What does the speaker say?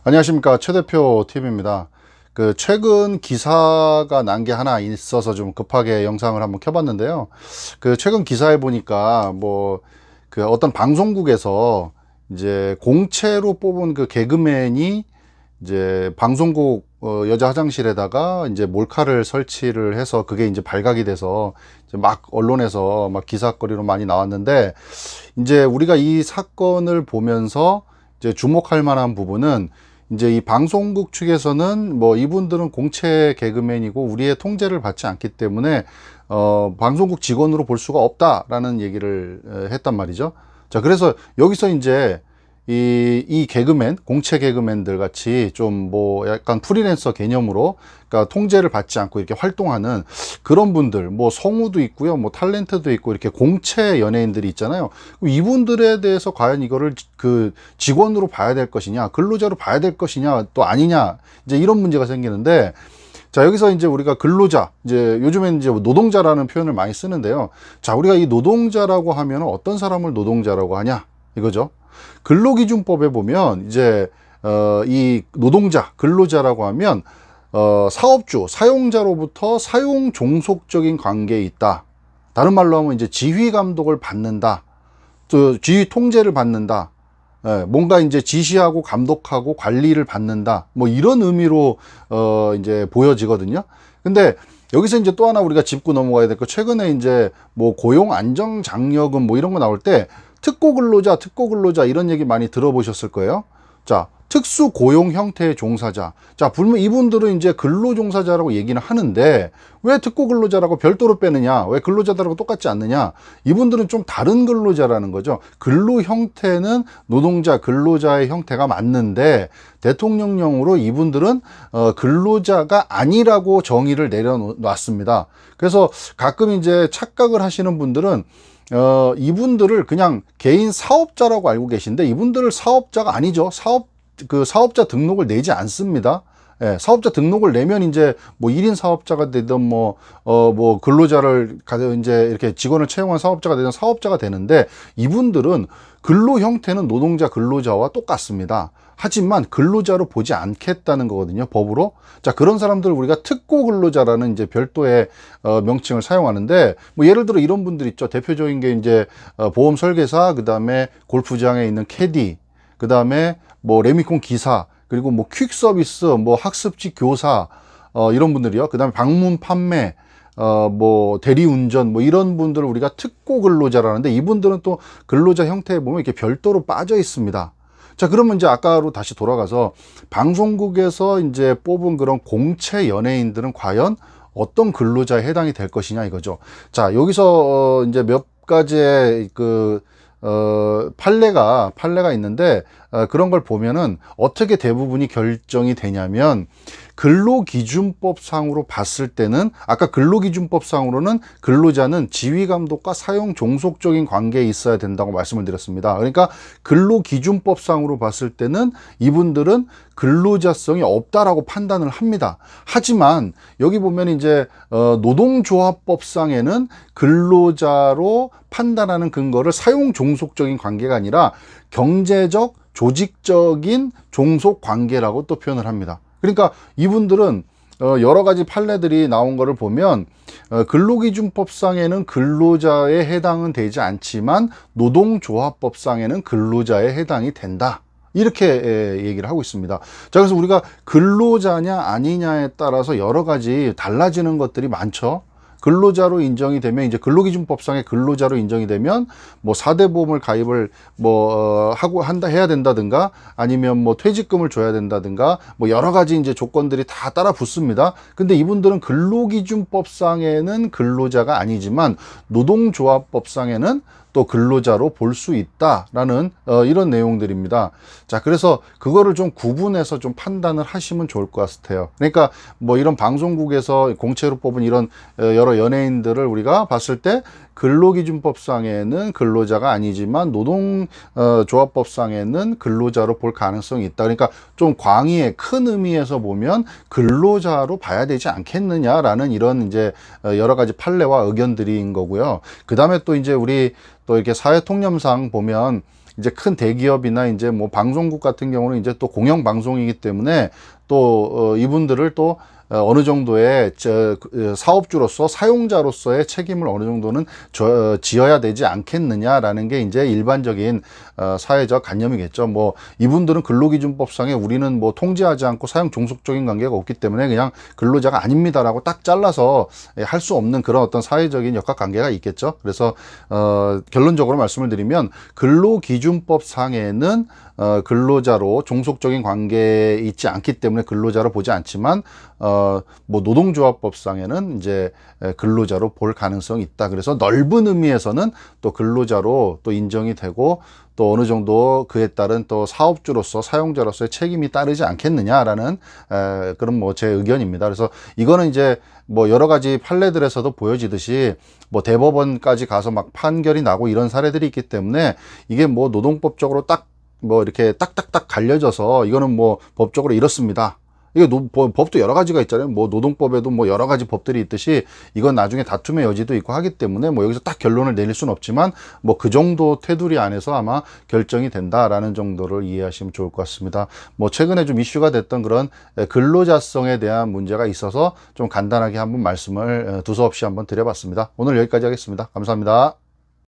안녕하십니까, 최 대표 TV입니다. 최근 기사가 난 게 하나 있어서 좀 급하게 영상을 한번 켜봤는데요. 최근 기사에 보니까 어떤 방송국에서 이제 공채로 뽑은 개그맨이 이제 방송국 여자 화장실에다가 이제 몰카를 설치를 해서 그게 이제 발각이 돼서 이제 막 언론에서 막 기사거리로 많이 나왔는데, 이제 우리가 이 사건을 보면서 이제 주목할 만한 부분은, 이제 이 방송국 측에서는 이분들은 공채 개그맨이고 우리의 통제를 받지 않기 때문에 방송국 직원으로 볼 수가 없다라는 얘기를 했단 말이죠. 자, 그래서 여기서 이제 이 개그맨, 공채 개그맨들 같이 좀 약간 프리랜서 개념으로, 그러니까 통제를 받지 않고 이렇게 활동하는 그런 분들, 성우도 있고요, 탤런트도 있고, 이렇게 공채 연예인들이 있잖아요. 이분들에 대해서 과연 이거를 직원으로 봐야 될 것이냐, 근로자로 봐야 될 것이냐, 또 아니냐, 이제 이런 문제가 생기는데, 자, 여기서 이제 우리가 근로자, 이제 요즘에는 이제 노동자라는 표현을 많이 쓰는데요. 자, 우리가 이 노동자라고 하면 어떤 사람을 노동자라고 하냐, 이거죠. 근로기준법에 보면 이제 이 노동자, 근로자라고 하면 사업주, 사용자로부터 사용 종속적인 관계에 있다. 다른 말로 하면 이제 지휘 감독을 받는다. 또 지휘 통제를 받는다. 뭔가 이제 지시하고 감독하고 관리를 받는다. 이런 의미로 이제 보여지거든요. 근데 여기서 이제 또 하나 우리가 짚고 넘어가야 될 거, 최근에 이제 고용 안정 장려금 이런 거 나올 때 특고 근로자 이런 얘기 많이 들어보셨을 거예요. 자, 특수 고용 형태의 종사자. 자, 분명 이분들은 이제 근로종사자라고 얘기는 하는데 왜 특고 근로자라고 별도로 빼느냐? 왜 근로자들하고 똑같지 않느냐? 이분들은 좀 다른 근로자라는 거죠. 근로 형태는 노동자, 근로자의 형태가 맞는데 대통령령으로 이분들은 근로자가 아니라고 정의를 내려놨습니다. 그래서 가끔 이제 착각을 하시는 분들은 이분들을 그냥 개인 사업자라고 알고 계신데, 이분들을 사업자가 아니죠. 사업자 등록을 내지 않습니다. 예, 사업자 등록을 내면 이제 1인 사업자가 되든 근로자를 이제 이렇게 직원을 채용한 사업자가 되든 사업자가 되는데, 이분들은 근로 형태는 노동자 근로자와 똑같습니다. 하지만 근로자로 보지 않겠다는 거거든요, 법으로. 자, 그런 사람들 우리가 특고 근로자라는 이제 별도의 명칭을 사용하는데, 예를 들어 이런 분들 있죠. 대표적인 게 이제 보험 설계사, 그다음에 골프장에 있는 캐디, 그다음에 레미콘 기사, 그리고 퀵 서비스, 학습지 교사, 이런 분들이요. 그다음에 방문 판매, 대리운전, 이런 분들을 우리가 특고 근로자라는데, 이분들은 또 근로자 형태에 보면 이렇게 별도로 빠져 있습니다. 자, 그러면 이제 아까로 다시 돌아가서 방송국에서 이제 뽑은 그런 공채 연예인들은 과연 어떤 근로자에 해당이 될 것이냐, 이거죠. 자, 여기서 이제 몇 가지의 판례가 있는데, 그런 걸 보면은 어떻게 대부분이 결정이 되냐면, 근로기준법상으로 봤을 때는, 아까 근로기준법상으로는 근로자는 지휘감독과 사용 종속적인 관계에 있어야 된다고 말씀을 드렸습니다. 그러니까 근로기준법상으로 봤을 때는 이분들은 근로자성이 없다라고 판단을 합니다. 하지만 여기 보면 이제 노동조합법상에는 근로자로 판단하는 근거를 사용 종속적인 관계가 아니라 경제적, 조직적인 종속 관계라고 또 표현을 합니다. 그러니까 이분들은 여러 가지 판례들이 나온 거를 보면 근로기준법상에는 근로자에 해당은 되지 않지만 노동조합법상에는 근로자에 해당이 된다, 이렇게 얘기를 하고 있습니다. 자, 그래서 우리가 근로자냐 아니냐에 따라서 여러 가지 달라지는 것들이 많죠. 근로자로 인정이 되면, 이제 근로기준법상의 근로자로 인정이 되면 4대 보험을 가입을 해야 된다든가, 아니면 퇴직금을 줘야 된다든가, 여러 가지 이제 조건들이 다 따라 붙습니다. 근데 이분들은 근로기준법상에는 근로자가 아니지만 노동조합법상에는 또 근로자로 볼 수 있다라는 이런 내용들입니다. 자, 그래서 그거를 좀 구분해서 좀 판단을 하시면 좋을 것 같아요. 그러니까 이런 방송국에서 공채로 뽑은 이런 여러 연예인들을 우리가 봤을 때 근로기준법상에는 근로자가 아니지만 노동조합법상에는 근로자로 볼 가능성이 있다. 그러니까 좀 광의의 큰 의미에서 보면 근로자로 봐야 되지 않겠느냐라는 이런 이제 여러 가지 판례와 의견들인 거고요. 그 다음에 또 이제 우리 또 이렇게 사회통념상 보면 이제 큰 대기업이나 이제 뭐 방송국 같은 경우는 이제 또 공영 방송이기 때문에 또 이분들을 또 어느 정도의 사업주로서 사용자로서의 책임을 어느 정도는 지어야 되지 않겠느냐라는 게 이제 일반적인 사회적 관념이겠죠. 뭐 이분들은 근로기준법상에 우리는 뭐 통지하지 않고 사용 종속적인 관계가 없기 때문에 그냥 근로자가 아닙니다라고 딱 잘라서 할 수 없는 그런 어떤 사회적인 역학 관계가 있겠죠. 그래서 결론적으로 말씀을 드리면 근로기준법상에는 근로자로 종속적인 관계에 있지 않기 때문에 근로자로 보지 않지만 뭐 노동조합법상에는 이제 근로자로 볼 가능성이 있다. 그래서 넓은 의미에서는 또 근로자로 또 인정이 되고 또 어느 정도 그에 따른 또 사업주로서 사용자로서의 책임이 따르지 않겠느냐라는 그런 뭐 제 의견입니다. 그래서 이거는 이제 뭐 여러 가지 판례들에서도 보여지듯이 뭐 대법원까지 가서 막 판결이 나고 이런 사례들이 있기 때문에 이게 뭐 노동법적으로 딱 뭐 이렇게 딱딱딱 갈려져서 이거는 뭐 법적으로 이렇습니다. 이게 법도 여러 가지가 있잖아요. 뭐 노동법에도 뭐 여러 가지 법들이 있듯이 이건 나중에 다툼의 여지도 있고 하기 때문에 뭐 여기서 딱 결론을 내릴 수는 없지만 뭐 그 정도 테두리 안에서 아마 결정이 된다라는 정도를 이해하시면 좋을 것 같습니다. 뭐 최근에 좀 이슈가 됐던 그런 근로자성에 대한 문제가 있어서 좀 간단하게 한번 말씀을 두서없이 한번 드려봤습니다. 오늘 여기까지 하겠습니다. 감사합니다.